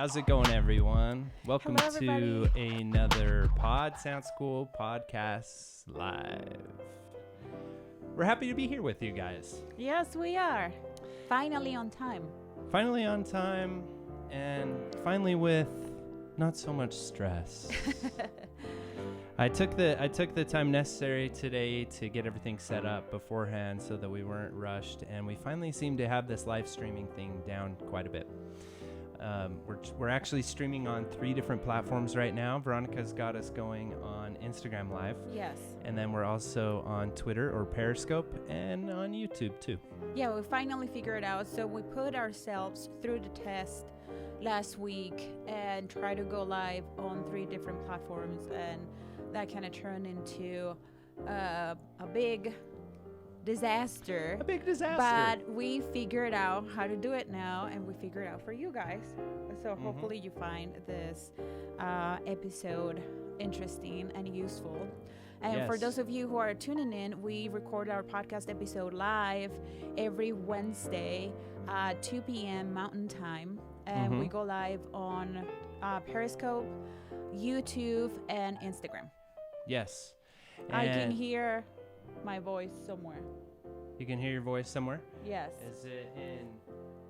How's it going, everyone? Welcome Hello, to everybody. another Pod Sound School podcast live. We're happy to be here with you guys. Yes, we are. Finally on time. Finally on time, and finally with not so much stress. I took the time necessary today to get everything set up beforehand so that we weren't rushed, and we finally seem to have this live streaming thing down quite a bit. We're actually streaming on 3 different platforms right now. Veronica's got us going on Instagram Live. Yes. And then we're also on Twitter or Periscope and on YouTube too. Yeah, we finally figured it out. So we put ourselves through the test last week and try to go live on 3 different platforms, and that kind of turned into a big disaster. A big disaster. But we figured out how to do it now, and we figured out for you guys. So hopefully you find this episode interesting and useful. And for Yes. those of you who are tuning in, we record our podcast episode live every Wednesday at 2 p.m. Mountain Time. And we go live on Periscope, YouTube, and Instagram. Yes. I can And hear my voice somewhere. You can hear your voice somewhere? Yes. Is it in...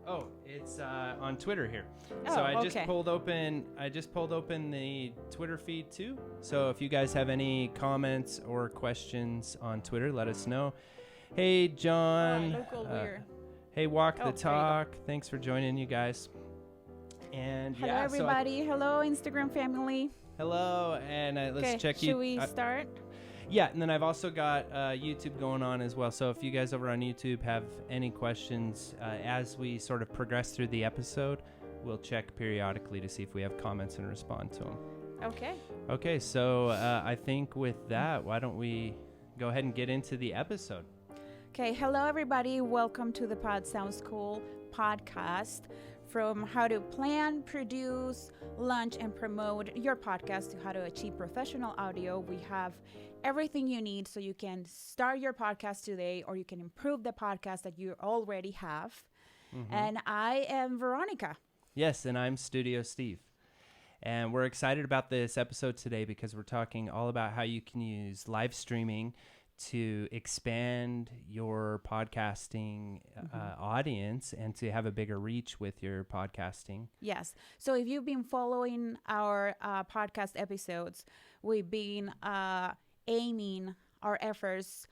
Oh, it's on Twitter here. Oh, so I just okay. pulled open the Twitter feed too. So if you guys have any comments or questions on Twitter, let us know. Hey, John. Look all weird. Hey, Walk Oh, the there you go. Talk. Thanks for joining, you guys. And Hello, yeah, everybody. Hello, Instagram family. Hello, and let's check you. Should we start? Yeah, and then I've also got YouTube going on as well. So if you guys over on YouTube have any questions as we sort of progress through the episode, we'll check periodically to see if we have comments and respond to them. Okay. Okay, so I think with that, why don't we go ahead and get into the episode? Okay. Hello, everybody. Welcome to the Pod Sound School podcast. From how to plan, produce, launch, and promote your podcast to how to achieve professional audio, we have everything you need so you can start your podcast today, or you can improve the podcast that you already have. And I am Veronica. Yes, and I'm Studio Steve. And we're excited about this episode today because we're talking all about how you can use live streaming to expand your podcasting audience and to have a bigger reach with your podcasting. Yes. So if you've been following our podcast episodes, we've been aiming our efforts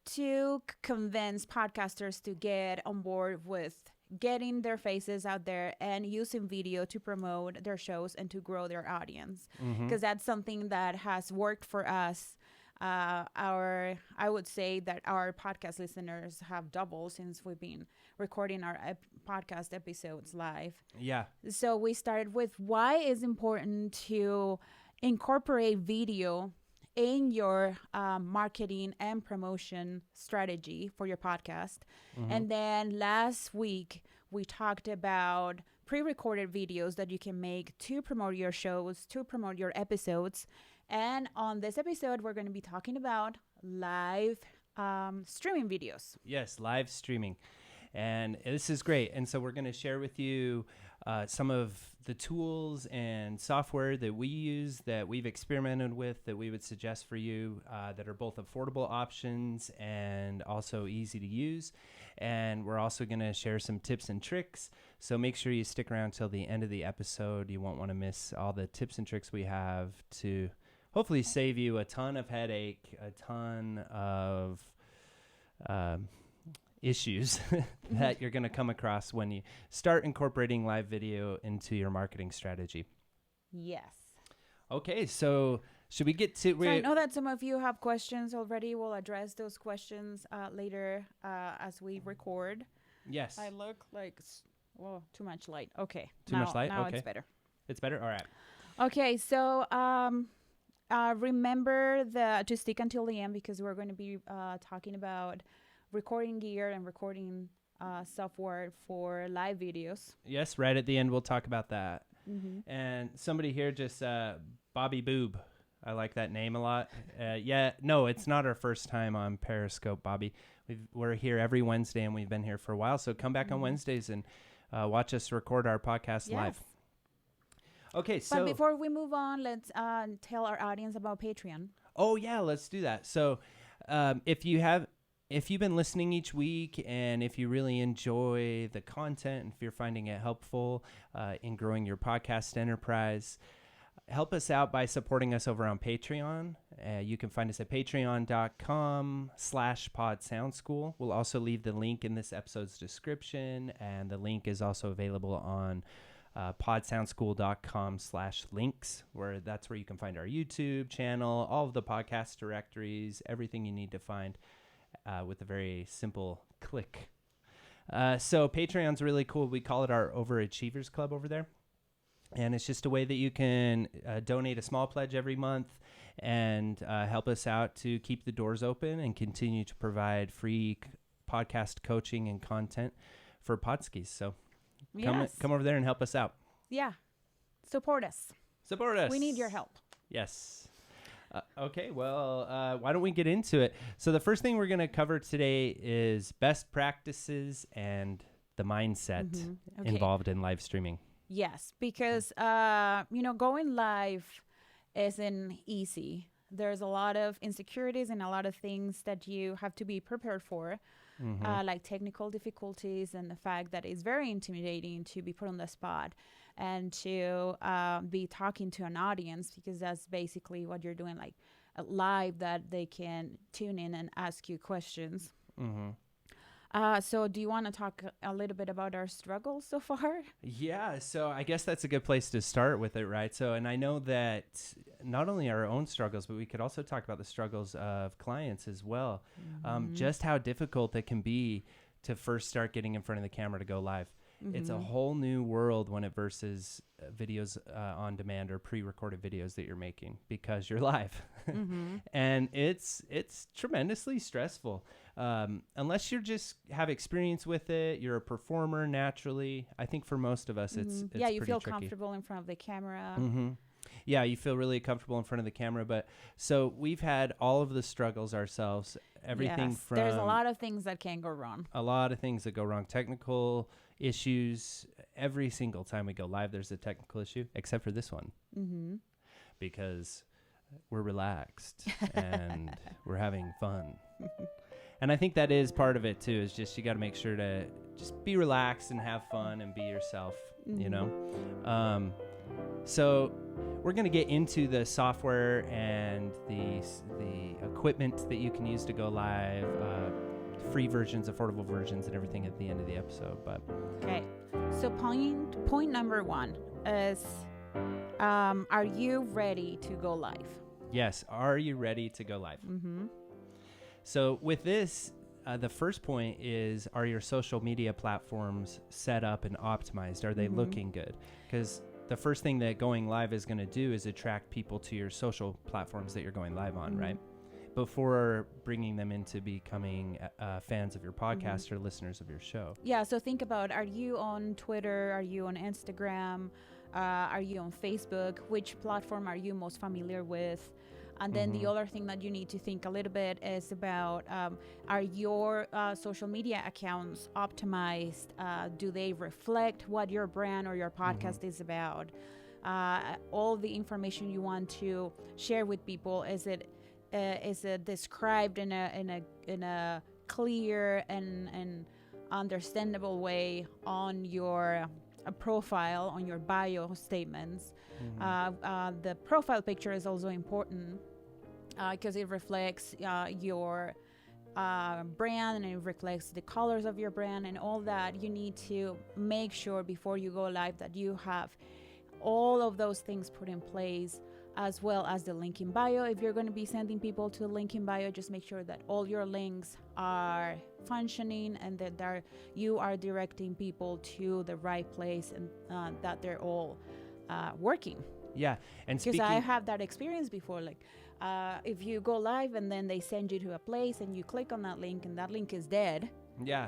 to convince podcasters to get on board with getting their faces out there and using video to promote their shows and to grow their audience. Because that's something that has worked for us. I would say that our podcast listeners have doubled since we've been recording our podcast episodes live. Yeah. So we started with why it's important to incorporate video in your marketing and promotion strategy for your podcast. And then last week, we talked about pre-recorded videos that you can make to promote your shows, to promote your episodes. And on this episode, we're going to be talking about live streaming videos. Yes, live streaming. And this is great. And so we're going to share with you some of the tools and software that we use, that we've experimented with, that we would suggest for you, that are both affordable options and also easy to use. And we're also going to share some tips and tricks. So make sure you stick around till the end of the episode. You won't want to miss all the tips and tricks we have to hopefully save you a ton of headache, a ton of issues that you're going to come across when you start incorporating live video into your marketing strategy. Yes. Okay, so should we get to... So I know that some of you have questions already. We'll address those questions later as we record. Yes. I look like, too much light. Okay. Too much light? Now Okay. it's better. It's better? All right. Okay, so remember to stick until the end because we're going to be talking about recording gear and recording software for live videos. Yes, right at the end, we'll talk about that. And somebody here just, Bobby Boob. I like that name a lot. No, it's not our first time on Periscope, Bobby. We're here every Wednesday, and we've been here for a while. So come back on Wednesdays and watch us record our podcast live. Okay, But so before we move on, let's tell our audience about Patreon. oh yeah, let's do that. So if you've been listening each week and if you really enjoy the content and if you're finding it helpful in growing your podcast enterprise, help us out by supporting us over on Patreon. You can find us at patreon.com/podsoundschool. We'll also leave the link in this episode's description, and the link is also available on podsoundschool.com/links, where that's where you can find our YouTube channel, all of the podcast directories, everything you need to find with a very simple click. So Patreon's really cool. We call it our Overachievers Club over there. And it's just a way that you can donate a small pledge every month and help us out to keep the doors open and continue to provide free podcast coaching and content for Podskis. So come over there and help us out. Yeah. Support us. Support us. We need your help. Yes. Okay, well, why don't we get into it? So the first thing we're going to cover today is best practices and the mindset involved in live streaming. Yes, because, going live isn't easy. There's a lot of insecurities and a lot of things that you have to be prepared for, like technical difficulties and the fact that it's very intimidating to be put on the spot and to be talking to an audience, because that's basically what you're doing, like live, that they can tune in and ask you questions. So do you want to talk a little bit about our struggles so far? Yeah, so I guess that's a good place to start with it, right? So, and I know that not only our own struggles, but we could also talk about the struggles of clients as well. Just how difficult it can be to first start getting in front of the camera to go live. It's a whole new world when it versus videos on demand or pre-recorded videos that you're making because you're live. And it's tremendously stressful. Unless you just have experience with it, you're a performer naturally. I think for most of us, it's yeah, you pretty feel tricky. comfortable in front of the camera. Yeah, you feel really comfortable in front of the camera. But so we've had all of the struggles ourselves. Everything from there's a lot of things that can go wrong. A lot of things that go wrong. Technical issues. Every single time we go live, there's a technical issue, except for this one, because we're relaxed and we're having fun. And I think that is part of it too, is just you got to make sure to just be relaxed and have fun and be yourself, you know? So we're going to get into the software and the equipment that you can use to go live, free versions, affordable versions, and everything at the end of the episode. But okay, so point number one is, are you ready to go live? Yes, are you ready to go live? So with this, the first point is, are your social media platforms set up and optimized? Are they looking good? Because the first thing that going live is going to do is attract people to your social platforms that you're going live on, right? Before bringing them into becoming fans of your podcast or listeners of your show. Yeah, so think about, are you on Twitter? Are you on Instagram? Are you on Facebook? Which platform are you most familiar with? And then the other thing that you need to think a little bit is about, are your social media accounts optimized? Do they reflect what your brand or your podcast is about? All the information you want to share with people, is it described in a clear and understandable way on your profile, on your bio statements? The profile picture is also important because it reflects your brand, and it reflects the colors of your brand and all that. You need to make sure before you go live that you have all of those things put in place, as well as the link in bio. If you're going to be sending people to a link in bio, just make sure that all your links are functioning and that you are directing people to the right place, and that they're all working. Yeah, and because I have that experience before, like if you go live and then they send you to a place and you click on that link and that link is dead. Yeah.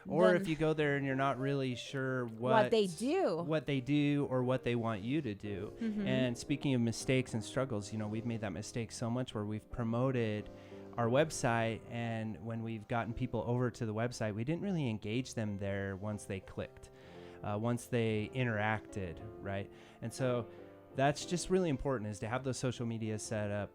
Or if you go there and you're not really sure what they do or what they want you to do. And speaking of mistakes and struggles, we've made that mistake so much where we've promoted our website, and when we've gotten people over to the website, we didn't really engage them there once they clicked, once they interacted, right? And so that's just really important, is to have those social media set up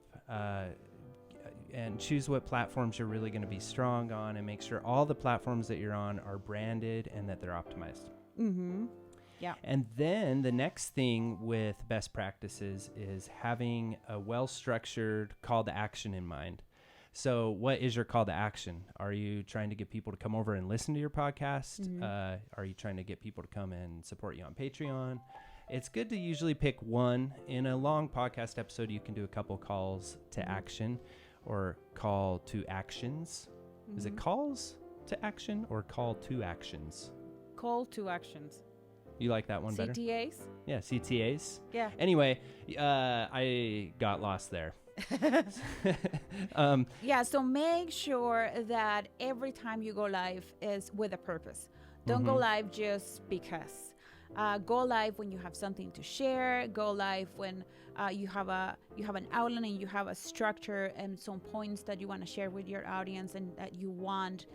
and choose what platforms you're really going to be strong on, and make sure all the platforms that you're on are branded and that they're optimized. Mm-hmm. Yeah. And then the next thing with best practices is having a well-structured call to action in mind. So what is your call to action? Are you trying to get people to come over and listen to your podcast? Mhm. Are you trying to get people to come and support you on Patreon? It's good to usually pick one. In a long podcast episode, you can do a couple calls to action or call to actions. Is it Mhm. calls to action or call to actions? Call to actions. You like that one better? CTAs? Yeah, CTAs. Yeah. Anyway, I got lost there. Yeah, so make sure that every time you go live is with a purpose. Don't go Mhm. live just because. Go live when you have something to share. Go live when you have an outline and you have a structure and some points that you want to share with your audience and that you want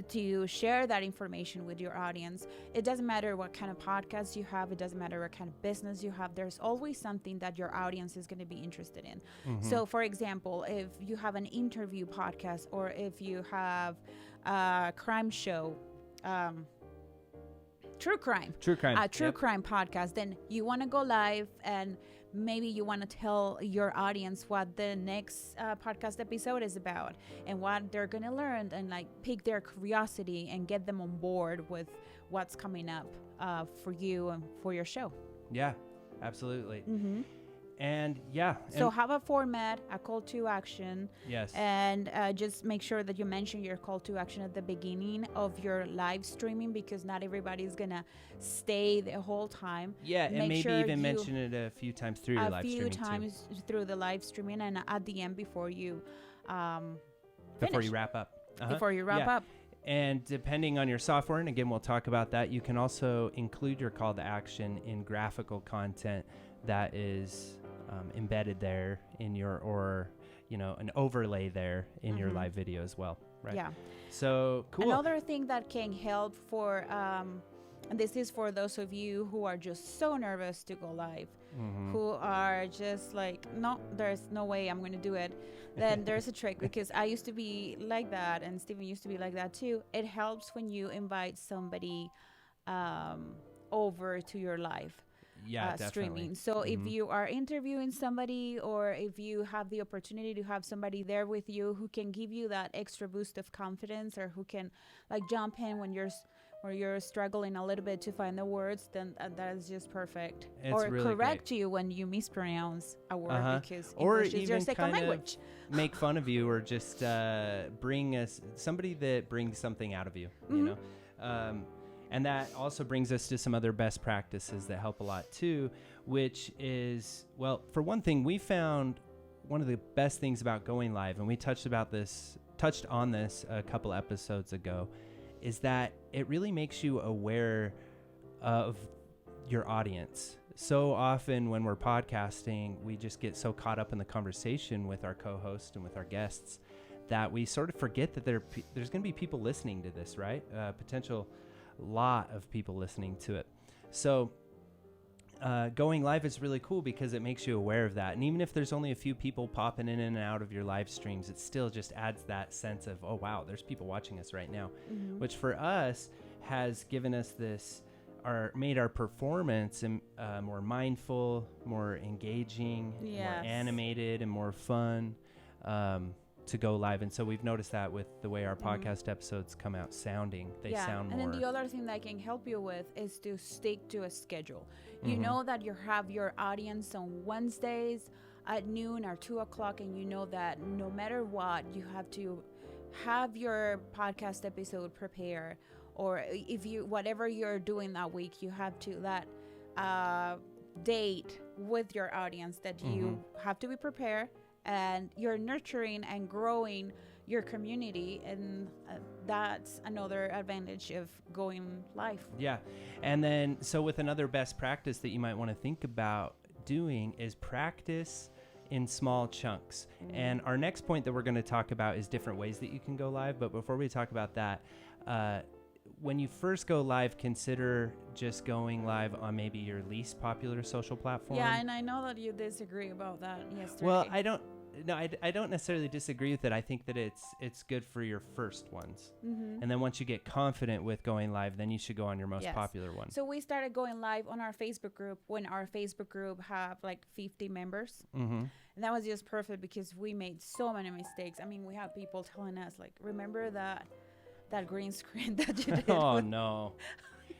to share that information with your audience. It doesn't matter what kind of podcast you have. It doesn't matter what kind of business you have. There's always something that your audience is going to be interested in. Mhm. So, for example, if you have an interview podcast or if you have a crime show, true crime, True crime. a true Yep. crime podcast, then you want to go live and maybe you want to tell your audience what the next podcast episode is about and what they're going to learn and like pique their curiosity and get them on board with what's coming up for you and for your show. Yeah, absolutely. Mm-hmm. And yeah. So and- have a format, a call to action, yes. and just make sure that you mention your call to action at the beginning of your live streaming because not everybody's gonna stay the whole time. Yeah, and make maybe sure even you- mention it a few times through your A live few streaming times through the live streaming and at the end before you too. Before finish. you wrap up. Uh-huh. before you wrap Yeah. up. And depending on your software, and again, we'll talk about that, you can also include your call to action in graphical content that is embedded there in your, or, you know, an overlay there in your Mhm. live video as well. Right. Yeah. So cool. Another thing that can help for and this is for those of you who are just so nervous to go live, Mhm. who are just like, no, there's no way I'm going to do it. Then there's a trick because I used to be like that and Steven used to be like that too. It helps when you invite somebody over to your live Yeah, definitely. streaming. So if Mhm. you are interviewing somebody or if you have the opportunity to have somebody there with you who can give you that extra boost of confidence or who can like jump in when you're struggling a little bit to find the words, then that is just perfect. It's or really correct you when you mispronounce a word Uh-huh. because Or English is your even second kind of language. make fun of you, or just bring us somebody that brings something out of you, you Mhm. know. And that also brings us to some other best practices that help a lot too, which is, well, for one thing, we found one of the best things about going live, and we touched on this a couple episodes ago, is that it really makes you aware of your audience. So often when we're podcasting, we just get so caught up in the conversation with our co-host and with our guests that we sort of forget that there's going to be people listening to this, right? Potential lot of people listening to it. So going live is really cool because it makes you aware of that. And even if there's only a few people popping in and out of your live streams, it still just adds that sense of, oh, wow, there's people watching us right now, Mhm. which for us has given us this, made our performance more mindful, more engaging, more Yes. animated, and more fun to go live. And so we've noticed that with the way our Mhm. podcast episodes come out sounding. They sound and more. then the other thing that I can help you with is to stick to a schedule. You Mhm. know that you have your audience on Wednesdays at noon or 2:00, and you know that no matter what, you have to have your podcast episode prepared, or if you whatever you're doing that week, you have to that date with your audience that you have to be prepared, and you're nurturing and growing your community, and that's another advantage of going live. Yeah. And then, so with another best practice that you might want to think about doing is practice in small chunks. And our next point that we're going to talk about is different ways that you can go live. But before we talk about that, when you first go live, consider just going live on maybe your least popular social platform. Yeah, and I know that you disagree about that yesterday. Well, I don't necessarily disagree with it. I think that it's good for your first ones. Mm-hmm. And then once you get confident with going live, then you should go on your most Yes. popular one. So we started going live on our Facebook group when our Facebook group have like 50 members. Mm-hmm. And that was just perfect because we made so many mistakes. I mean, we have people telling us like, remember that green screen that you did? Oh, no.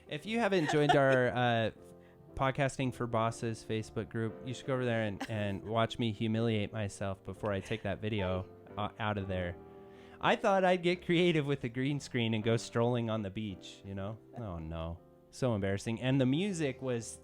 If you haven't joined our Podcasting for Bosses Facebook group, you should go over there and watch me humiliate myself before I take that video out of there. I thought I'd get creative with the green screen and go strolling on the beach, you know? Oh, no. So embarrassing. And the music was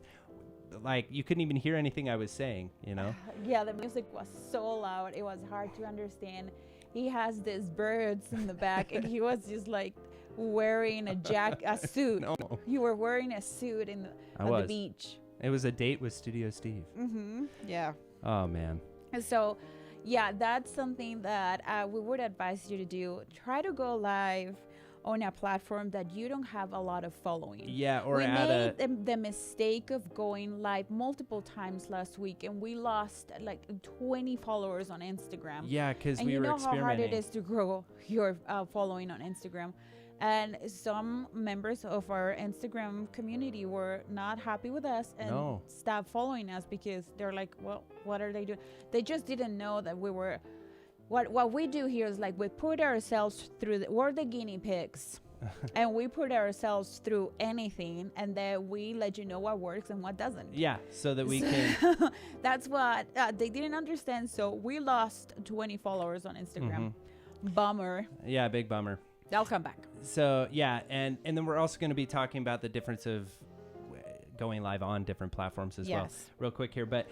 like, you couldn't even hear anything I was saying, you know? Yeah, the music was so loud. It was hard to understand. He has these birds in the back, and he was just like wearing a suit. No. You were wearing a suit on the beach. It was a date with Studio Steve. Mm-hmm. Yeah. Oh, man. And so, yeah, that's something that we would advise you to do. Try to go live on a platform that you don't have a lot of following. Yeah, or we at made the mistake of going live multiple times last week, and we lost like 20 followers on Instagram. Yeah, because And we you were know how hard experimenting. it is to grow your following on Instagram. And some members of our Instagram community were not happy with us and stopped following us because they're like, well, what are they doing? They just didn't know that we were... What we do here is like we put ourselves through... we're the guinea pigs. And we put ourselves through anything, and then we let you know what works and what doesn't. Yeah, so that we can... That's what they didn't understand. So we lost 20 followers on Instagram. Bummer. Yeah, big bummer. They'll come back. So, yeah, and then we're also going to be talking about the difference of going live on different platforms as well. Real quick here. But,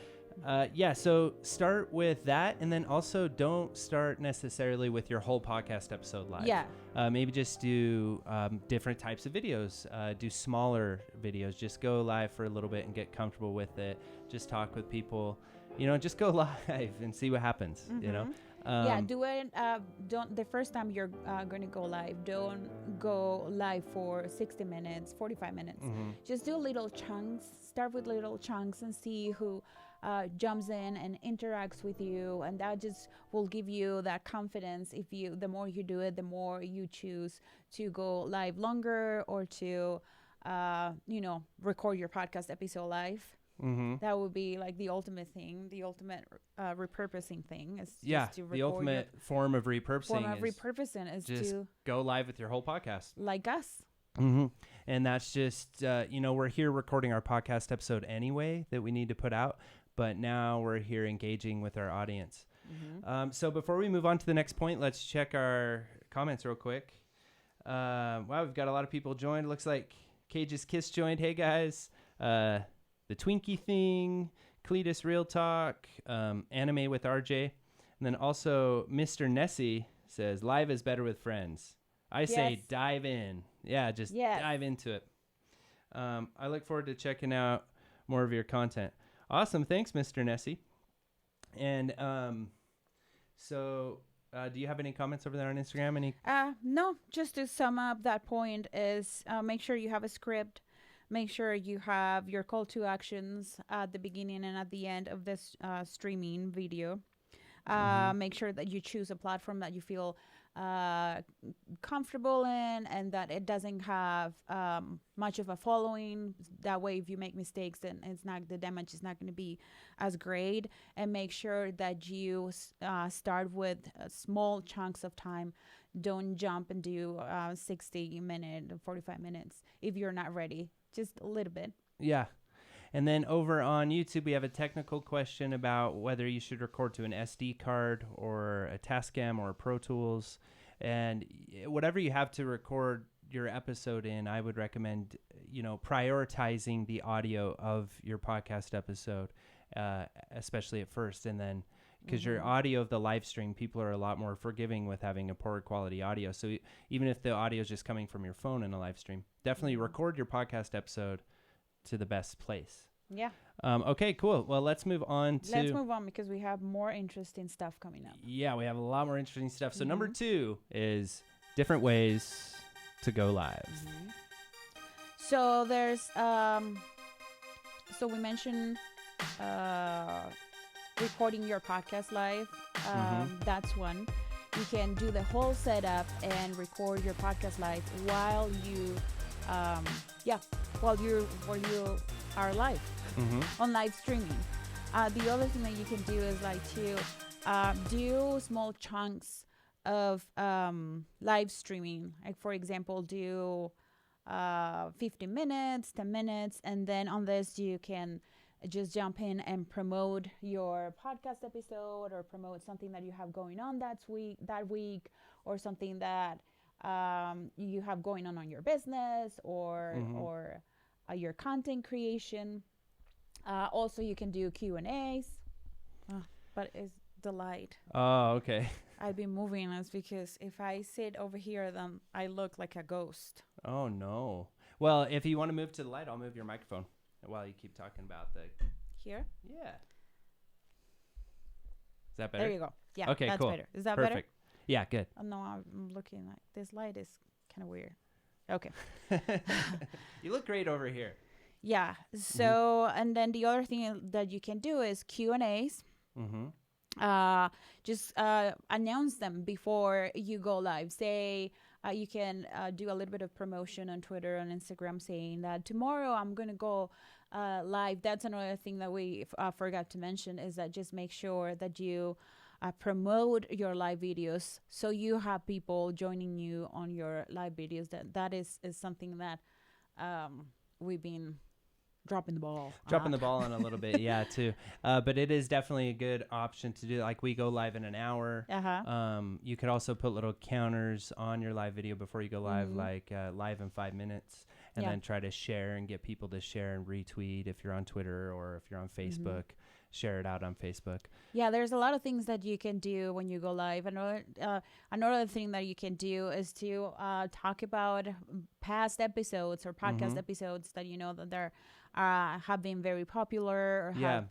yeah, so start with that, and then also don't start necessarily with your whole podcast episode live. Yeah. Maybe just do different types of videos. Do smaller videos. Just go live for a little bit and get comfortable with it. Just talk with people. You know, just go live and see what happens, you know? Yeah, do it. Don't the first time you're going to go live, don't go live for 60 minutes, 45 minutes. Just do little chunks. Start with little chunks and see who jumps in and interacts with you, and that just will give you that confidence. The more you do it, the more you choose to go live longer or to, record your podcast episode live. That would be like the ultimate thing, the ultimate repurposing thing. Is just to the ultimate form of repurposing. Is just to go live with your whole podcast. like us. And that's just, we're here recording our podcast episode anyway that we need to put out, but now we're here engaging with our audience. So before we move on to the next point, let's check our comments real quick. Wow, we've got a lot of people joined. Looks like Cage's Kiss joined. Hey, guys. The Twinkie Thing, Cletus Real Talk, Anime with RJ. And then also Mr. Nessie says, live is better with friends. I say dive in. Yeah, just dive into it. I look forward to checking out more of your content. Awesome. Thanks, Mr. Nessie. And do you have any comments over there on Instagram? No, just to sum up that point is make sure you have a script. Make sure you have your call to actions at the beginning and at the end of this streaming video. Make sure that you choose a platform that you feel comfortable in and that it doesn't have much of a following. That way, if you make mistakes, then the damage is not going to be as great. And make sure that you start with small chunks of time. Don't jump and do 60 minutes, 45 minutes if you're not ready. Just a little bit. Yeah. And then over on YouTube, we have a technical question about whether you should record to an SD card or a Tascam or a Pro Tools. And whatever you have to record your episode in, I would recommend, prioritizing the audio of your podcast episode, especially at first. And then because your audio of the live stream, people are a lot more forgiving with having a poor quality audio. So even if the audio is just coming from your phone in a live stream, definitely record your podcast episode to the best place. Yeah. Okay, cool. Well, let's move on because we have more interesting stuff coming up. Yeah, we have a lot more interesting stuff. So number 2 is different ways to go live? So there's so we mentioned recording your podcast live. That's one. You can do the whole setup and record your podcast live while you while you are live on live streaming. The other thing that you can do is like to do small chunks of live streaming. Like for example, do 15 minutes, 10 minutes, and then on this you can just jump in and promote your podcast episode or promote something that you have going on that week, or something that you have going on your business or your content creation. Also, you can do Q&As, but it's the light. Oh, okay. I've been moving this because if I sit over here, then I look like a ghost. Oh, no. Well, if you want to move to the light, I'll move your microphone while you keep talking about the... Here? Yeah. Is that better? There you go. Yeah, okay, that's cool. better. Is that Perfect. better? Yeah, good. Oh, no, I'm looking like this light is kind of weird. Okay. You look great over here. Yeah. So, and then the other thing that you can do is Q&As. Just announce them before you go live. Say you can do a little bit of promotion on Twitter and Instagram saying that tomorrow I'm going to go live. That's another thing that we forgot to mention, is that just make sure that you promote your live videos so you have people joining you on your live videos. That is something that we've been dropping the ball on a little bit. Yeah, too. But it is definitely a good option to do. Like we go live in an hour. You could also put little counters on your live video before you go live, like live in 5 minutes, and then try to share and get people to share and retweet if you're on Twitter, or if you're on Facebook, share it out on Facebook. Yeah, there's a lot of things that you can do when you go live. Another thing that you can do is to talk about past episodes or podcast episodes that you know that they're have been very popular, or have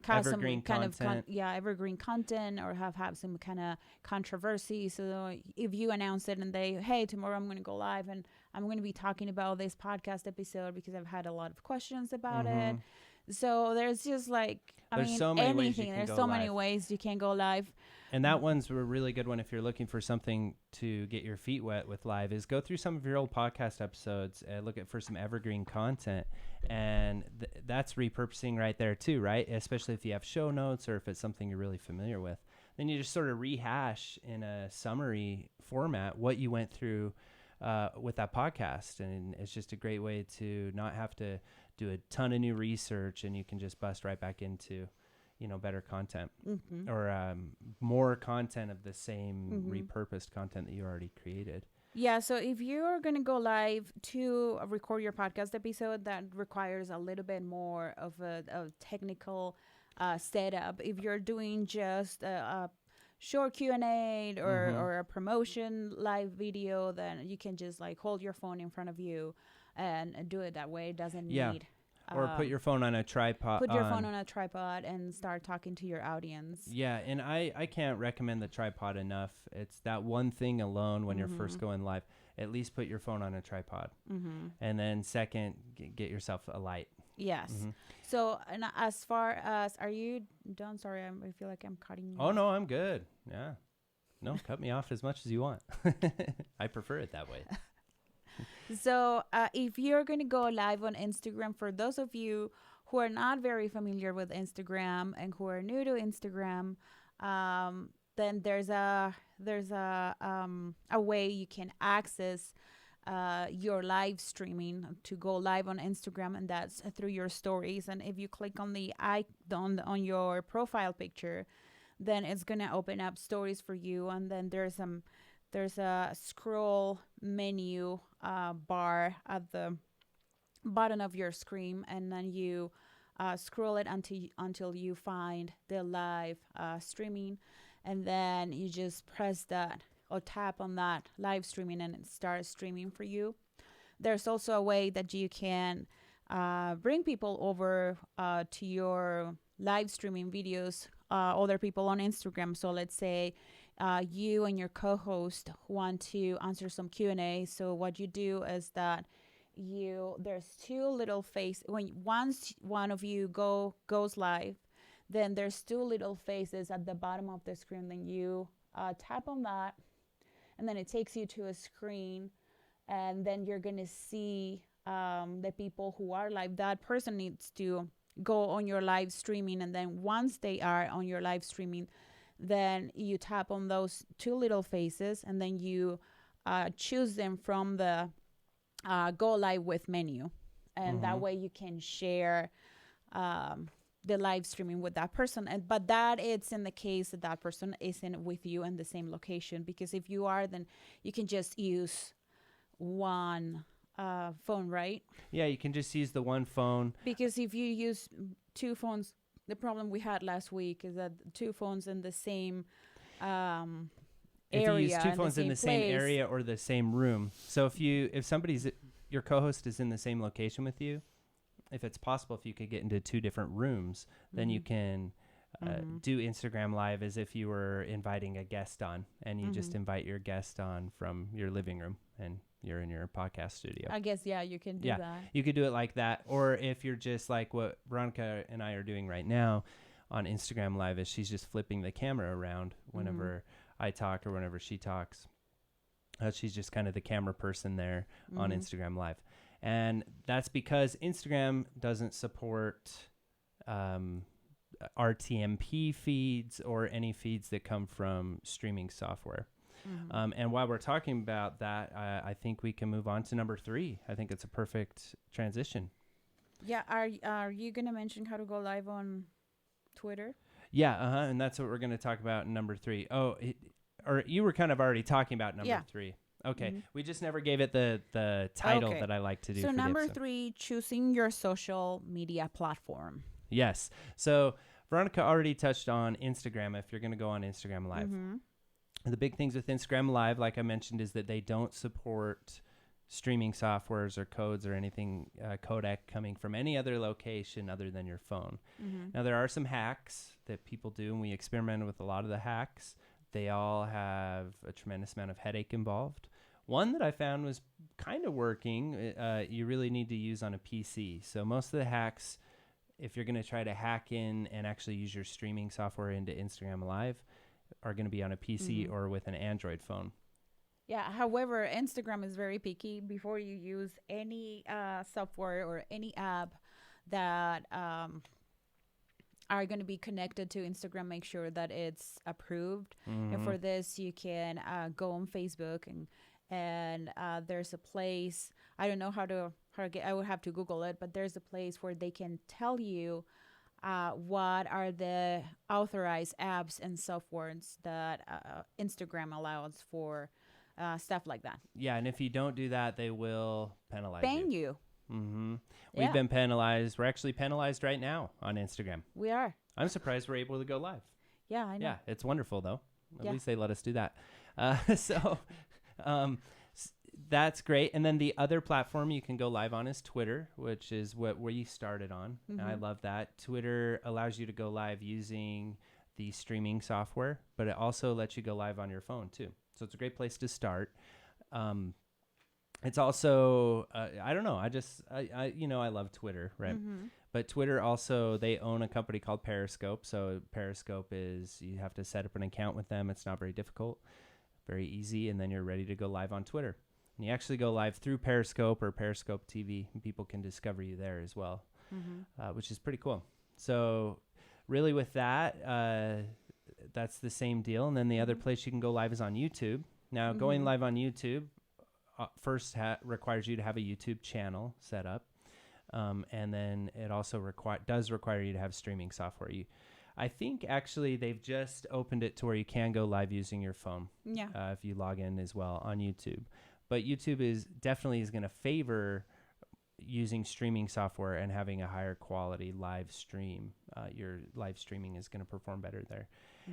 evergreen some kind content. of evergreen content, or have some kind of controversy. So if you announce it and hey, tomorrow I'm going to go live and I'm going to be talking about this podcast episode because I've had a lot of questions about it. So there's just like, There's so many ways you can There's go so live. many ways you can go live. And that one's a really good one if you're looking for something to get your feet wet with live, is go through some of your old podcast episodes and look for some evergreen content. And that's repurposing right there too, right? Especially if you have show notes or if it's something you're really familiar with. Then you just sort of rehash in a summary format what you went through with that podcast. And it's just a great way to not have to do a ton of new research, and you can just bust right back into better content or more content of the same repurposed content that you already created. Yeah, so if you're going to go live to record your podcast episode, that requires a little bit more of a technical setup. If you're doing just a short Q&A or a promotion live video, then you can just like hold your phone in front of you and do it that way. It doesn't need... Or put your phone on a tripod. Put your phone on a tripod and start talking to your audience. Yeah, and I can't recommend the tripod enough. It's that one thing alone when you're first going live. At least put your phone on a tripod. And then second, get yourself a light. Yes. So and as far as, are you done? Sorry, I feel like I'm cutting you. Oh, no, I'm good. Yeah. No, cut me off as much as you want. I prefer it that way. So if you're going to go live on Instagram, for those of you who are not very familiar with Instagram and who are new to Instagram, then there's a way you can access your live streaming to go live on Instagram, and that's through your stories. And if you click on the icon on your profile picture, then it's going to open up stories for you, and then there's a scroll menu bar at the bottom of your screen, and then you scroll it until you find the live streaming, and then you just press that or tap on that live streaming, and it starts streaming for you. There's also a way that you can bring people over to your live streaming videos, other people on Instagram. So let's say you and your co-host want to answer some Q&A. So what you do is that there's two little faces. Once one of you goes live, then there's two little faces at the bottom of the screen. Then you tap on that, and then it takes you to a screen, and then you're gonna see the people who are live. That person needs to go on your live streaming, and then once they are on your live streaming, then you tap on those two little faces, and then you choose them from the go live with menu, and that way you can share the live streaming with that person. But that it's in the case that that person isn't with you in the same location, because if you are, then you can just use one phone, right? Yeah, you can just use the one phone. Because if you use two phones, the problem we had last week is that two phones in the same area. If you use two phones in the same place. area or the same room. So if somebody's your co-host is in the same location with you, if it's possible, if you could get into two different rooms, then you can do Instagram Live as if you were inviting a guest on, and you just invite your guest on from your living room, and you're in your podcast studio. I guess, yeah, you can do that. You could do it like that. Or if you're just like what Veronica and I are doing right now on Instagram Live, is she's just flipping the camera around whenever I talk or whenever she talks. She's just kind of the camera person there on Instagram Live. And that's because Instagram doesn't support RTMP feeds or any feeds that come from streaming software. And while we're talking about that, I think we can move on to number 3. I think it's a perfect transition. Yeah, are you going to mention how to go live on Twitter? Yeah, and that's what we're going to talk about in number 3. Oh, or you were kind of already talking about number 3. Okay, we just never gave it the title that I like to do. So for number 3, choosing your social media platform. Yes. So Veronica already touched on Instagram. If you're going to go on Instagram Live. The big things with Instagram Live, like I mentioned, is that they don't support streaming softwares or codes or anything codec coming from any other location other than your phone. Now, there are some hacks that people do, and we experimented with a lot of the hacks. They all have a tremendous amount of headache involved. One that I found was kind of working, you really need to use on a PC. So most of the hacks, if you're going to try to hack in and actually use your streaming software into Instagram Live, are going to be on a PC or with an Android phone. Yeah. However, Instagram is very picky. Before you use any software or any app that are going to be connected to Instagram, make sure that it's approved. And for this, you can go on Facebook and there's a place. I don't know how to get. I would have to Google it, but there's a place where they can tell you what are the authorized apps and softwares that Instagram allows for stuff like that. Yeah, and if you don't do that, they will penalize Ban you. We've been penalized. We're actually penalized right now on Instagram. We are. I'm surprised we're able to go live. Yeah, I know. Yeah, it's wonderful, though. At Yeah. least they let us do that. That's great. And then the other platform you can go live on is Twitter, which is what we started on. And I love that. Twitter allows you to go live using the streaming software, but it also lets you go live on your phone too. So it's a great place to start. It's also, I don't know. I love Twitter, right? But Twitter also, they own a company called Periscope. So Periscope is, you have to set up an account with them. It's not very difficult, very easy. And then you're ready to go live on Twitter. And you actually go live through Periscope or Periscope TV, and people can discover you there as well, which is pretty cool. So really with that, that's the same deal. And then the other place you can go live is on YouTube. Now, going live on YouTube first requires you to have a YouTube channel set up. And then it also does require you to have streaming software. I think actually they've just opened it to where you can go live using your phone. Yeah. If you log in as well on YouTube. But YouTube is going to favor using streaming software and having a higher quality live stream. Your live streaming is going to perform better there.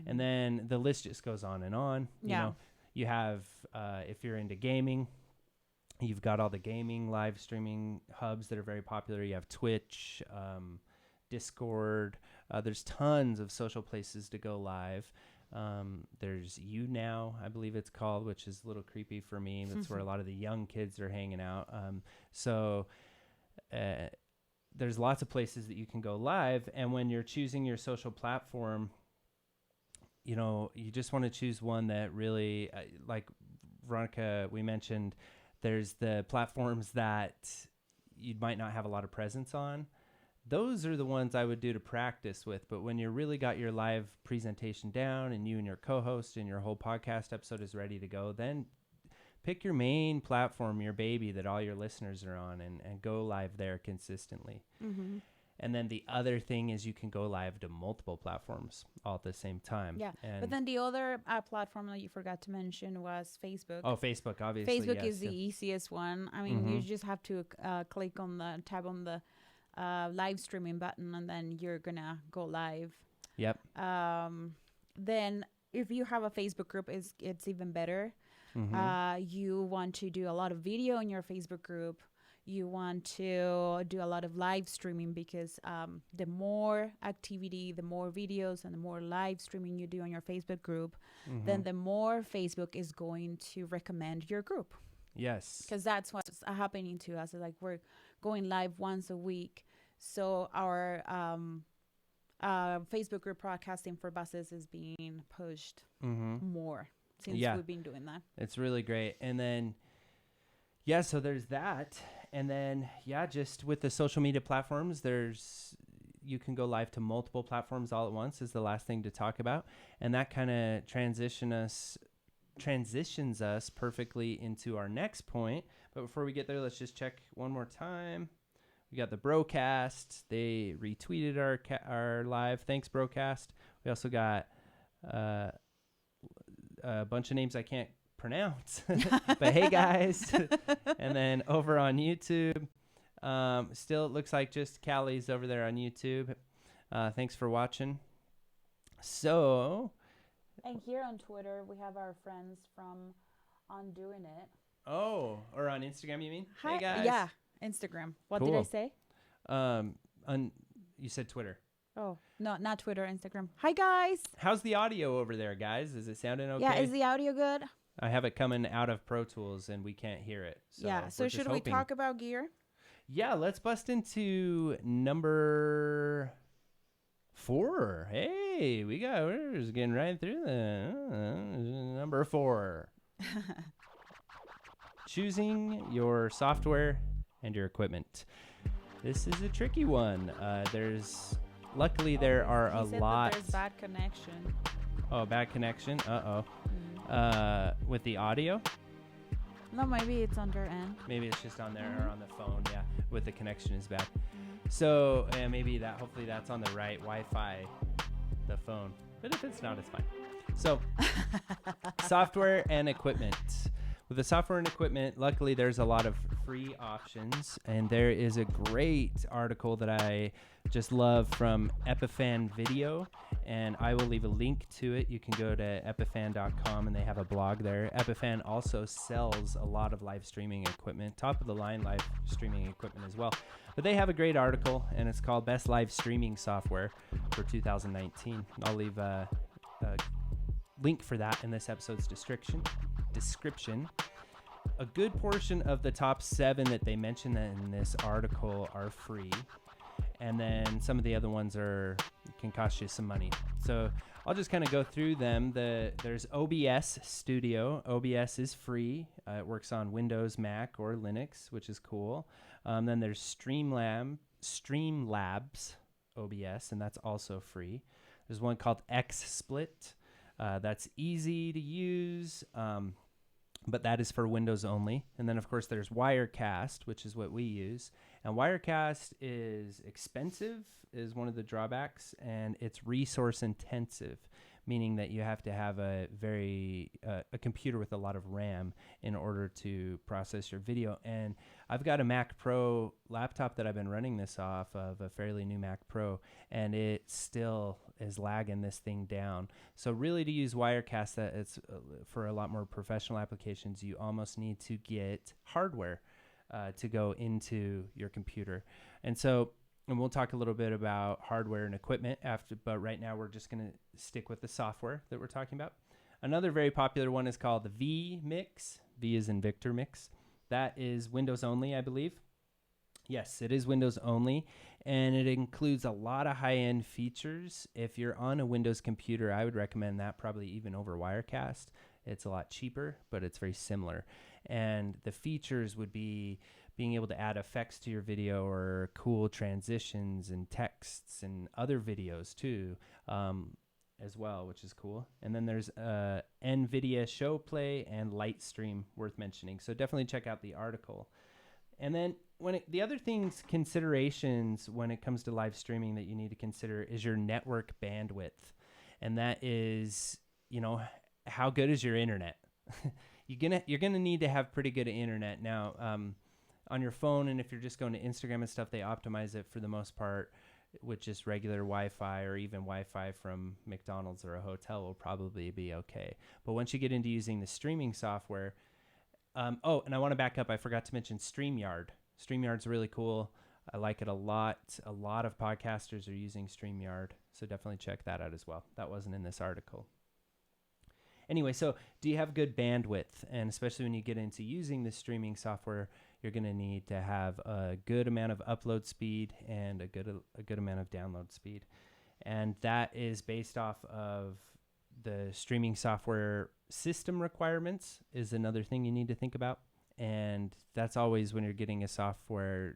And then the list just goes on and on. You know, you have, if you're into gaming, you've got all the gaming live streaming hubs that are very popular. You have Twitch, Discord. There's tons of social places to go live. There's YouNow, I believe it's called, which is a little creepy for me. That's where a lot of the young kids are hanging out. So there's lots of places that you can go live. And when you're choosing your social platform, you know, you just want to choose one that really, like Veronica, we mentioned, there's the platforms that you might not have a lot of presence on. Those are the ones I would do to practice with. But when you really got your live presentation down and you and your co-host and your whole podcast episode is ready to go, then pick your main platform, your baby that all your listeners are on, and go live there consistently. Mm-hmm. And then the other thing is you can go live to multiple platforms all at the same time. Yeah. And But then the other platform that you forgot to mention was Facebook. oh, Facebook, obviously. Facebook yes, is the yeah. easiest one. I mean, you Mhm. just have to click on the tab on the live streaming button, and then you're gonna go live. Yep. Then if you have a Facebook group, it's even better. Mhm. You want to do a lot of video in your Facebook group. You want to do a lot of live streaming because the more activity, the more videos, and the more live streaming you do on your Facebook group, then the more Facebook is going to recommend your group. Yes. Because that's what's happening to us. Like, we're going live once a week. So our Facebook group Broadcasting for Buses is being pushed more since Yeah. we've been doing that. It's really great. And then, yeah, so there's that. And then, yeah, just with the social media platforms, you can go live to multiple platforms all at once is the last thing to talk about. And that kind of transitions us perfectly into our next point. But before we get there, let's just check one more time. We got the Broadcast. They retweeted our live. Thanks, Broadcast. We also got a bunch of names I can't pronounce. But hey, guys. And then over on YouTube, still it looks like just Callie's over there on YouTube. Thanks for watching. So... And here on Twitter, we have our friends from Undoing It. Oh, or on Instagram, you mean? Hi. Hey, guys. Yeah, Instagram. What did I Cool. say? You said Twitter. Oh, no, not Twitter, Instagram. Hi, guys. How's the audio over there, guys? Is it sounding okay? Yeah, is the audio good? I have it coming out of Pro Tools, and we can't hear it. So yeah, so we're just should we hoping. talk about gear? Yeah, let's bust into number 4. Hey, we're just getting right through number 4. Choosing your software and your equipment. This is a tricky one. Luckily there are a He said lot. that there's bad connection. Oh, bad connection. With the audio. No, maybe it's on their end. Maybe it's just on there or on the phone. Yeah, with the connection is bad. So hopefully that's on the right Wi-Fi, the phone. But if it's not, it's fine. So software and equipment. With the software and equipment, luckily there's a lot of free options, and there is a great article that I just love from Epiphan Video, and I will leave a link to it. You can go to epiphan.com, and they have a blog there. Epiphan also sells a lot of live streaming equipment, top of the line live streaming equipment as well. But they have a great article, and it's called Best Live Streaming Software for 2019. I'll leave a link for that in this episode's description. A good portion of the top 7 that they mention in this article are free, and then some of the other ones can cost you some money. So I'll just kind of go through them. There's OBS Studio. OBS is free. It works on Windows, Mac, or Linux, which is cool. Then there's Streamlabs OBS, and that's also free. There's one called XSplit. That's easy to use, but that is for Windows only. And then, of course, there's Wirecast, which is what we use. And Wirecast is expensive, is one of the drawbacks, and it's resource intensive, meaning that you have to have a computer with a lot of RAM in order to process your video. And I've got a Mac Pro laptop that I've been running this off of, a fairly new Mac Pro, and it still is lagging this thing down. So really, to use Wirecast, that it's for a lot more professional applications, you almost need to get hardware to go into your computer. And so And we'll talk a little bit about hardware and equipment after, but right now we're just going to stick with the software that we're talking about. Another very popular one is called the vMix. V is in Victor Mix. That is Windows only, I believe. Yes, it is Windows only, and it includes a lot of high-end features. If you're on a Windows computer, I would recommend that probably even over Wirecast. It's a lot cheaper, but it's very similar. And the features would be being able to add effects to your video or cool transitions and texts and other videos too, as well, which is cool. And then there's NVIDIA Showplay and Lightstream worth mentioning. So definitely check out the article. And then the other considerations when it comes to live streaming that you need to consider is your network bandwidth. And that is, how good is your internet? You're gonna need to have pretty good internet now on your phone, and if you're just going to Instagram and stuff, they optimize it for the most part with just regular Wi-Fi, or even Wi-Fi from McDonald's or a hotel will probably be okay. But once you get into using the streaming software, and I want to back up. I forgot to mention StreamYard. StreamYard's really cool. I like it a lot. A lot of podcasters are using StreamYard, so definitely check that out as well. That wasn't in this article. Anyway, so do you have good bandwidth? And especially when you get into using the streaming software, you're going to need to have a good amount of upload speed and a good amount of download speed. And that is based off of the streaming software system requirements is another thing you need to think about. And that's always when you're getting a software,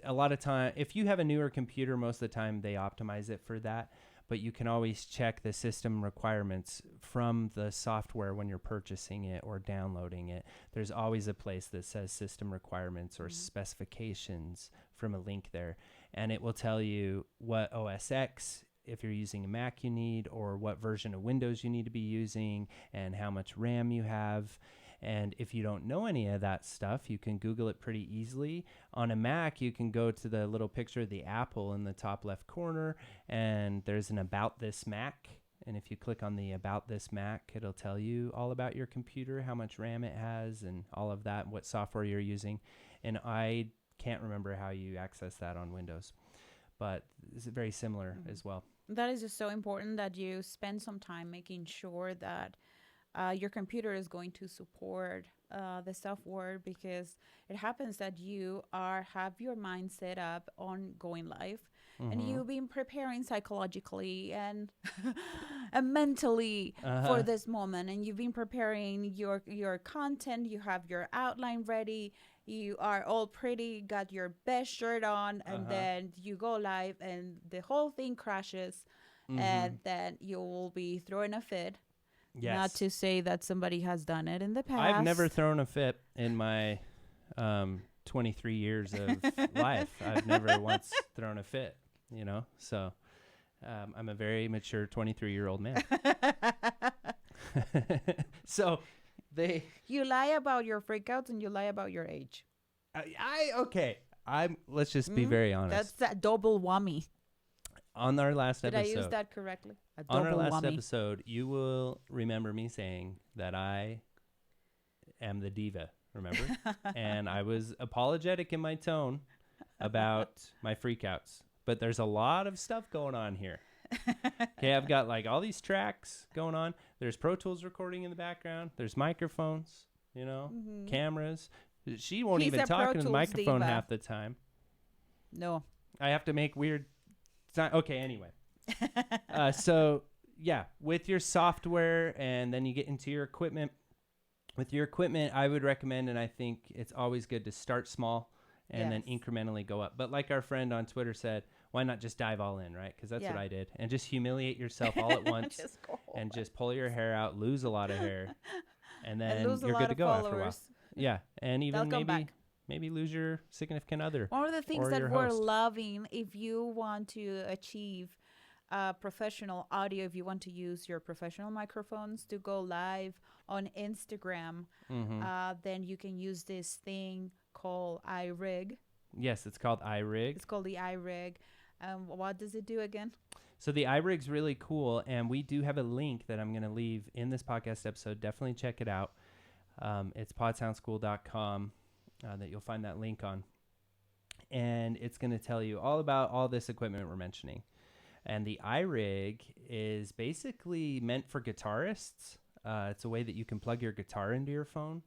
a lot of time, if you have a newer computer, most of the time they optimize it for that. But you can always check the system requirements from the software when you're purchasing it or downloading it. There's always a place that says system requirements or specifications from a link there. And it will tell you what OS X, if you're using a Mac, you need, or what version of Windows you need to be using, and how much RAM you have. And if you don't know any of that stuff, you can Google it pretty easily. On a Mac, you can go to the little picture of the Apple in the top left corner, and there's an About This Mac. And if you click on the About This Mac, it'll tell you all about your computer, how much RAM it has, and all of that, what software you're using. And I can't remember how you access that on Windows, but it's very similar as well. That is just so important that you spend some time making sure that your computer is going to support the software, because it happens that you have your mind set up on going live, and you've been preparing psychologically and mentally for this moment, and you've been preparing your content. You have your outline ready. You are all pretty, got your best shirt on, and then you go live, and the whole thing crashes, and then you will be throwing a fit. Yes. Not to say that somebody has done it in the past. I've never thrown a fit in my 23 years of life. I've never once thrown a fit, So I'm a very mature 23-year-old man. So You lie about your freakouts and you lie about your age. Let's just be very honest. That's that double whammy. On our last episode. Did I use that correctly? On our last episode, you will remember me saying that I am the diva, remember? And I was apologetic in my tone about my freakouts. But there's a lot of stuff going on here. Okay, I've got like all these tracks going on. There's Pro Tools recording in the background. There's microphones, cameras. She won't even talk into the microphone half the time. No. I have to make weird... Okay, anyway. So, yeah, with your software, and then you get into your equipment. With your equipment, I would recommend, and I think it's always good to start small and then incrementally go up. But like our friend on Twitter said, why not just dive all in, right? Because that's what I did. And just humiliate yourself all at once and just pull your hair out, lose a lot of hair, and then you're good to go after a while. Yeah, and even maybe lose your significant other. One of the things that we're loving, if you want to achieve professional audio, if you want to use your professional microphones to go live on Instagram, then you can use this thing called iRig. Yes, it's called iRig. It's called the iRig. What does it do again? So the iRig's really cool, and we do have a link that I'm going to leave in this podcast episode. Definitely check it out. It's podsoundschool.com. That you'll find that link on. and it's going to tell you all about all this equipment we're mentioning. And the iRig is basically meant for guitarists. It's a way that you can plug your guitar into your phone,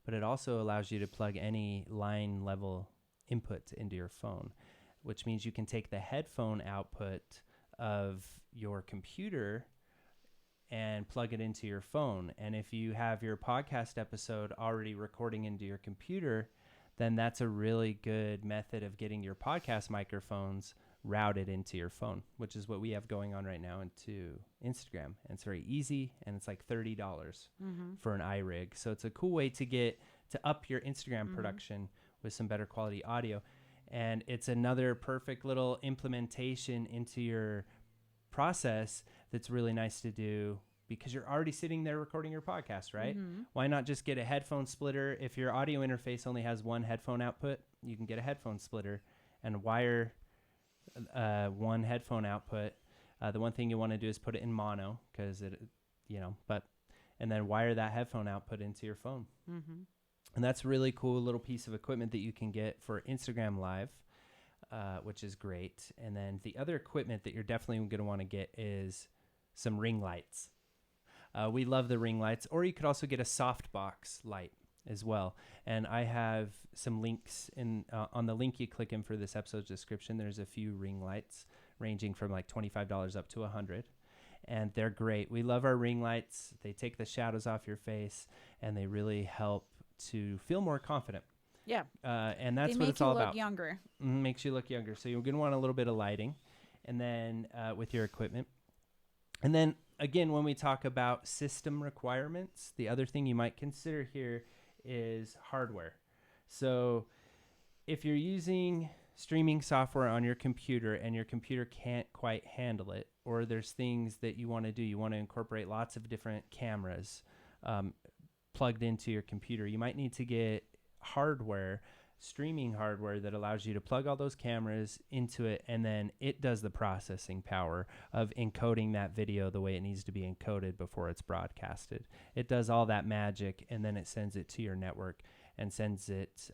but it also allows you to plug any line level input into your phone, which means you can take the headphone output of your computer and plug it into your phone. And if you have your podcast episode already recording into your computer, then that's a really good method of getting your podcast microphones routed into your phone, which is what we have going on right now into Instagram. And it's very easy, and it's like $30 for an iRig. So it's a cool way to up your Instagram production with some better quality audio. And it's another perfect little implementation into your process that's really nice to do because you're already sitting there recording your podcast, right? Why not just get a headphone splitter? If your audio interface only has one headphone output, you can get a headphone splitter and wire one headphone output. The one thing you want to do is put it in mono because and then wire that headphone output into your phone. And that's a really cool little piece of equipment that you can get for Instagram Live, which is great. And then the other equipment that you're definitely going to want to get is some ring lights. We love the ring lights, or you could also get a softbox light as well. And I have some links on the link you click in for this episode's description. There's a few ring lights ranging from like $25 up to $100. And they're great. We love our ring lights. They take the shadows off your face, and they really help to feel more confident. Yeah. And that's they what it's all about. Makes you look younger. Makes you look younger. So you're going to want a little bit of lighting, and then with your equipment. And then, again, when we talk about system requirements, the other thing you might consider here is hardware. So if you're using streaming software on your computer and your computer can't quite handle it, or there's things that you want to do, you want to incorporate lots of different cameras plugged into your computer, you might need to get streaming hardware that allows you to plug all those cameras into it, and then it does the processing power of encoding that video the way it needs to be encoded before it's broadcasted. It does all that magic, and then it sends it to your network and sends it.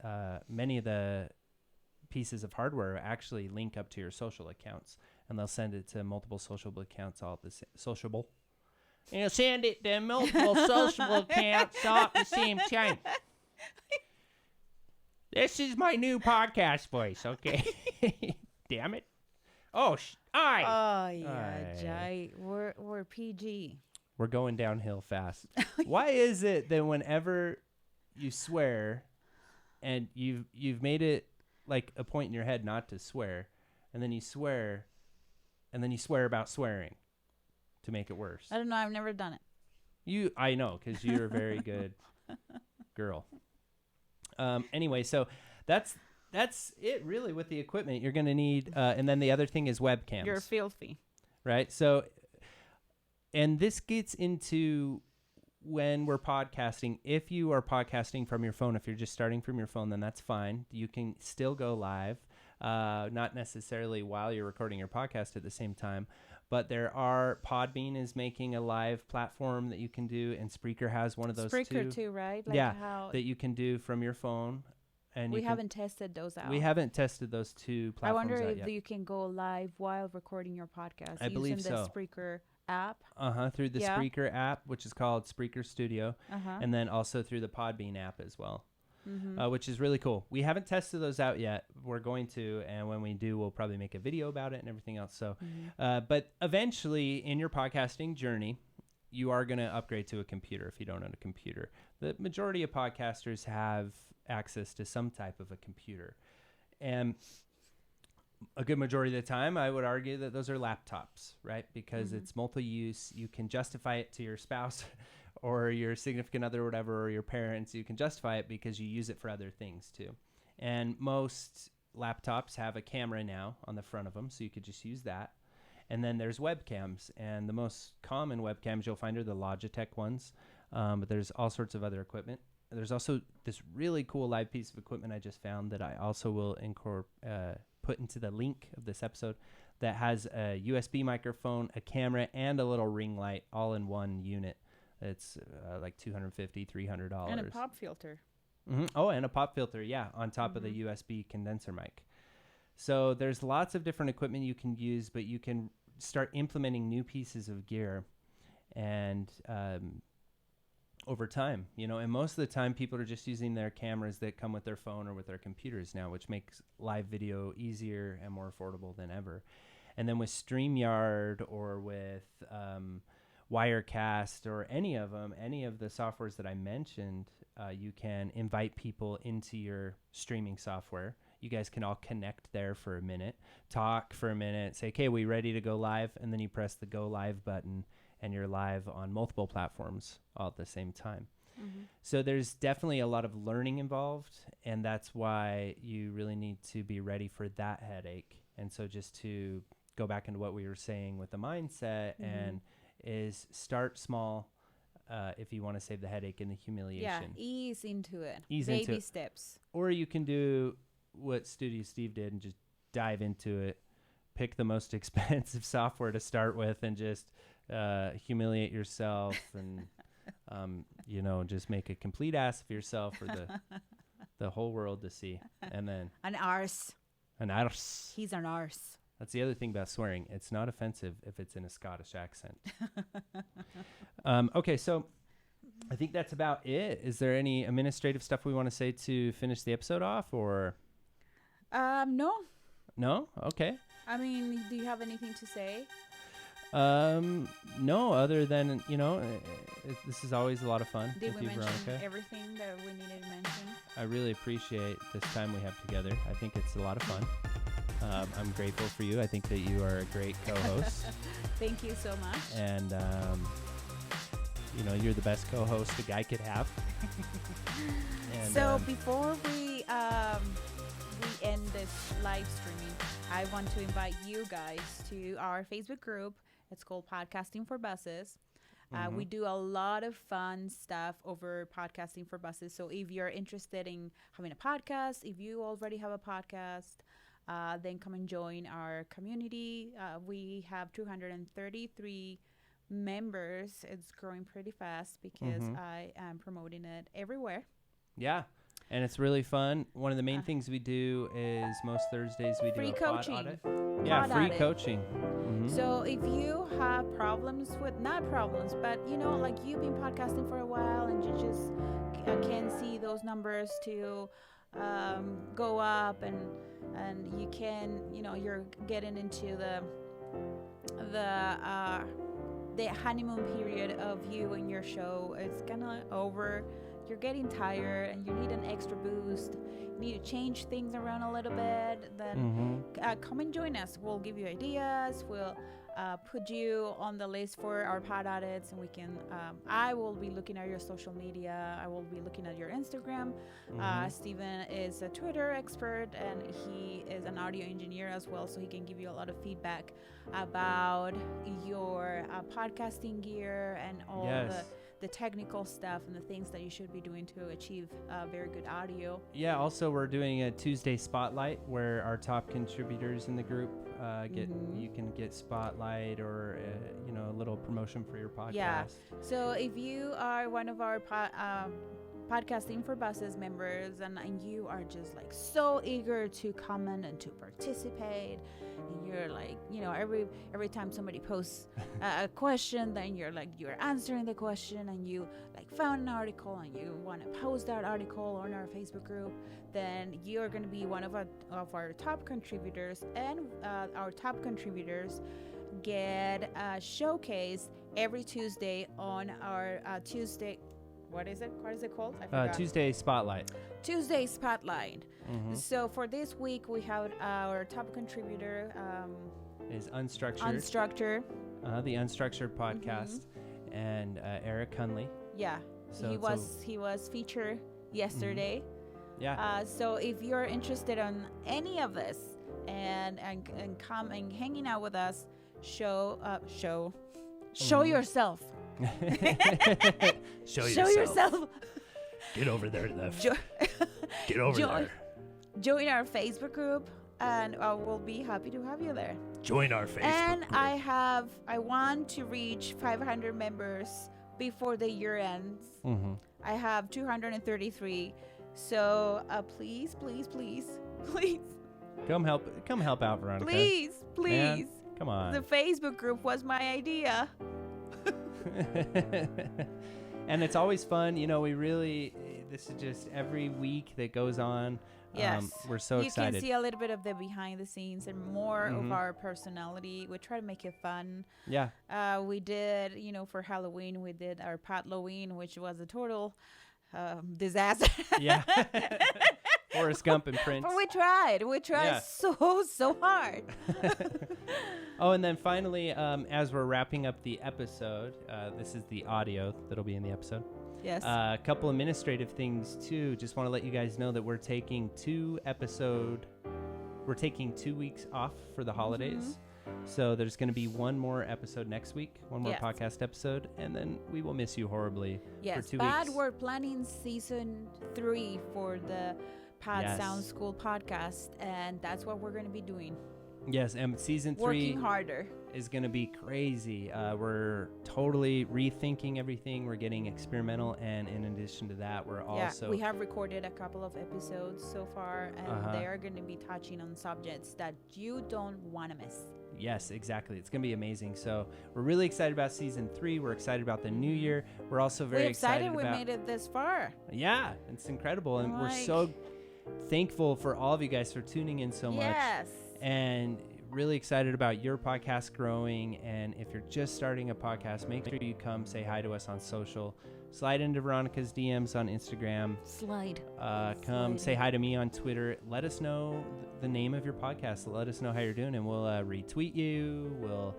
Many of the pieces of hardware actually link up to your social accounts, and they'll send it to multiple social accounts all at the sociable. And send it to multiple social accounts all at the same time. This is my new podcast voice, okay? Damn it. Oh, Jai. We're PG. We're going downhill fast. Why is it that whenever you swear and you've made it like a point in your head not to swear, and then you swear about swearing to make it worse? I don't know. I've never done it. I know, because you're a very good girl. Anyway, so that's it really with the equipment you're going to need. And then the other thing is webcams. You're filthy. Right? So, and this gets into when we're podcasting. If you are podcasting from your phone, if you're just starting from your phone, then that's fine. You can still go live, not necessarily while you're recording your podcast at the same time. But Podbean is making a live platform that you can do, and Spreaker has one of those Spreaker too, right? Like that you can do from your phone. And we haven't tested those out. We haven't tested those two platforms. I wonder if yet. You can go live while recording your podcast. I believe so. Using the Spreaker app. Through the Spreaker app, which is called Spreaker Studio, and then also through the Podbean app as well. Which is really cool. We haven't tested those out yet. We're going to, and when we do, we'll probably make a video about it and everything else. So, but eventually in your podcasting journey, you are going to upgrade to a computer if you don't own a computer. The majority of podcasters have access to some type of a computer. And a good majority of the time, I would argue that those are laptops, right? Because it's multi-use. You can justify it to your spouse or your significant other or whatever, or your parents. You can justify it because you use it for other things too. And most laptops have a camera now on the front of them, so you could just use that. And then there's webcams, and the most common webcams you'll find are the Logitech ones, but there's all sorts of other equipment. There's also this really cool live piece of equipment I just found that I also will put into the link of this episode that has a USB microphone, a camera, and a little ring light all in one unit. It's like $250, $300. And a pop filter. Oh, and a pop filter, yeah, on top of the USB condenser mic. So there's lots of different equipment you can use, but you can start implementing new pieces of gear and over time, and most of the time people are just using their cameras that come with their phone or with their computers now, which makes live video easier and more affordable than ever. And then with StreamYard or with Wirecast or any of the softwares that I mentioned, you can invite people into your streaming software. You guys can all connect there for a minute, talk for a minute, say, okay, we ready to go live? And then you press the go live button and you're live on multiple platforms all at the same time. Mm-hmm. So there's definitely a lot of learning involved, and that's why you really need to be ready for that headache. And so just to go back into what we were saying with the mindset and is start small if you want to save the headache and the humiliation. Yeah, ease into it. Ease Baby into it. steps. Or you can do what Studio Steve did and just dive into it, pick the most expensive software to start with and just humiliate yourself and, just make a complete ass of yourself for the whole world to see. And then An arse. an arse. He's an arse. That's the other thing about swearing. It's not offensive if it's in a Scottish accent. Okay, so I think that's about it. Is there any administrative stuff we want to say to finish the episode off, or No. no? Okay. I mean, do you have anything to say? No, other than, this is always a lot of fun Did with we you, mention Veronica. everything that we needed to mention? I really appreciate this time we have together. I think it's a lot of fun. I'm grateful for you. I think that you are a great co-host. Thank you so much. And, you're the best co-host a guy could have. And, So before we end this live streaming, I want to invite you guys to our Facebook group. It's called Podcasting for Buses. We do a lot of fun stuff over Podcasting for Buses. So if you're interested in having a podcast, if you already have a podcast, then come and join our community. We have 233 members. It's growing pretty fast because I am promoting it everywhere. yeah. And it's really fun. One of the main things we do is most Thursdays we Free do a pod coaching. audit. Yeah, Pod free audit. coaching. So if you have problems with, not problems, but like you've been podcasting for a while and you just can't see those numbers to go up and you can, you're getting into the honeymoon period of you and your show. It's kind of over. You're getting tired and you need an extra boost. You need to change things around a little bit. Then come and join us. We'll give you ideas. We'll put you on the list for our pod audits, and we can. I will be looking at your social media. I will be looking at your Instagram. Steven is a Twitter expert, and he is an audio engineer as well, so he can give you a lot of feedback about your podcasting gear and all the technical stuff and the things that you should be doing to achieve very good audio. Yeah, also we're doing a Tuesday Spotlight where our top contributors in the group you can get spotlight or a little promotion for your podcast. Yeah. So if you are one of our Podcasting for Buses members and you are just like so eager to comment and to participate, and you're like, every time somebody posts a question, then you're answering the question, and you found an article and you want to post that article on our Facebook group, then you're going to be one of our top contributors, and our top contributors get a showcase every Tuesday on our Tuesday. What is it? What is it called? I forgot. Tuesday Spotlight. Tuesday Spotlight. So for this week, we have our top contributor Is Unstructured. The Unstructured podcast, and Eric Hunley. Yeah, So he was featured yesterday. Yeah. So if you're interested in any of this and come and hanging out with us, show yourself. Show yourself. Get over there, Left. Get over there. Join our Facebook group, and we'll be happy to have you there. Join our Facebook And group. I want to reach 500 members before the year ends. I have 233. So please Come help out, Veronica. Please. Man, come on. The Facebook group was my idea. And it's always fun. This is just every week that goes on. Yes. We're so you excited. can see a little bit of the behind the scenes and more of Mhm. our personality. We try to make it fun. Yeah. We did, for Halloween, we did our Patloween, which was a total disaster. Yeah. Forrest Gump and Prince. But we tried. Yeah. so hard. Oh, and then finally, as we're wrapping up the episode, this is the audio that'll be in the episode. Yes. A couple administrative things too. Just want to let you guys know that we're taking 2 weeks off for the holidays. So there's going to be one more episode next week, one more Yes. podcast episode, and then we will miss you horribly Yes, for 2 but weeks. we're planning season 3 for the Pod Yes. Sound School podcast, and that's what we're going to be doing. Yes, and season 3 Working harder. is going to be crazy. We're totally rethinking everything. We're getting experimental, and in addition to that, we're also we have recorded a couple of episodes so far, and Uh-huh. they are going to be touching on subjects that you don't want to miss. Yes, exactly. It's going to be amazing. So we're really excited about season 3. We're excited about the new year. We're also very We're excited we about. made it this far. Yeah, it's incredible, and we're Like- so thankful for all of you guys for tuning in so much. Yes. And really excited about your podcast growing. And if you're just starting a podcast, make sure you come say hi to us on social. Slide into Veronica's DMs on Instagram. Slide. Come Slide. say hi to me on Twitter. Let us know the name of your podcast. Let us know how you're doing, and we'll retweet you. We'll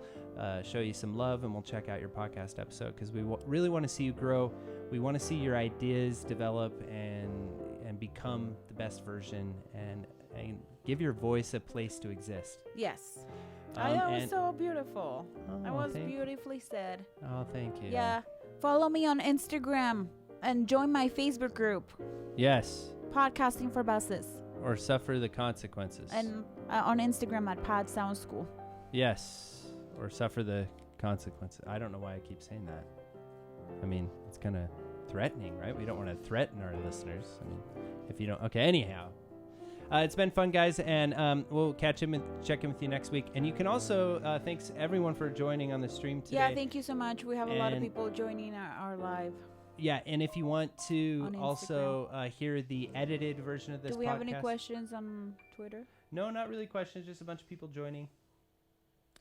show you some love, and we'll check out your podcast episode because we really want to see you grow. We want to see your ideas develop and become the best version, and give your voice a place to exist. Yes. I thought it was and- so beautiful. Oh, I was thank- beautifully said. Oh, thank you. Yeah. Follow me on Instagram and join my Facebook group, Yes. Podcasting for Buses, Or suffer the consequences. and on Instagram at Pod Sound School. Yes. Or suffer the consequences. I don't know why I keep saying that. I mean, it's kind of threatening, right? We don't want to threaten our listeners. I mean, if you don't. Okay, anyhow. It's been fun, guys, and we'll check in with you next week. And you can also, thanks everyone for joining on the stream today. Yeah, thank you so much. We have a lot of And- people joining our live. Yeah, and if you want to On also hear the edited version of this podcast. Do we have any questions on Twitter? No, not really questions, just a bunch of people joining.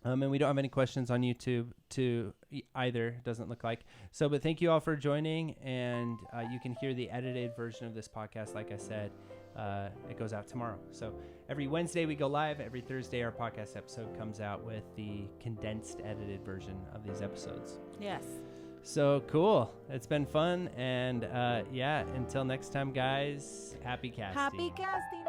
And we don't have any questions on YouTube either, doesn't look like. So, but thank you all for joining, and you can hear the edited version of this podcast, like I said. It goes out tomorrow. So every Wednesday we go live. Every Thursday our podcast episode comes out with the condensed, edited version of these episodes. Yes. So cool. It's been fun. And yeah, until next time, guys, happy casting. Happy casting.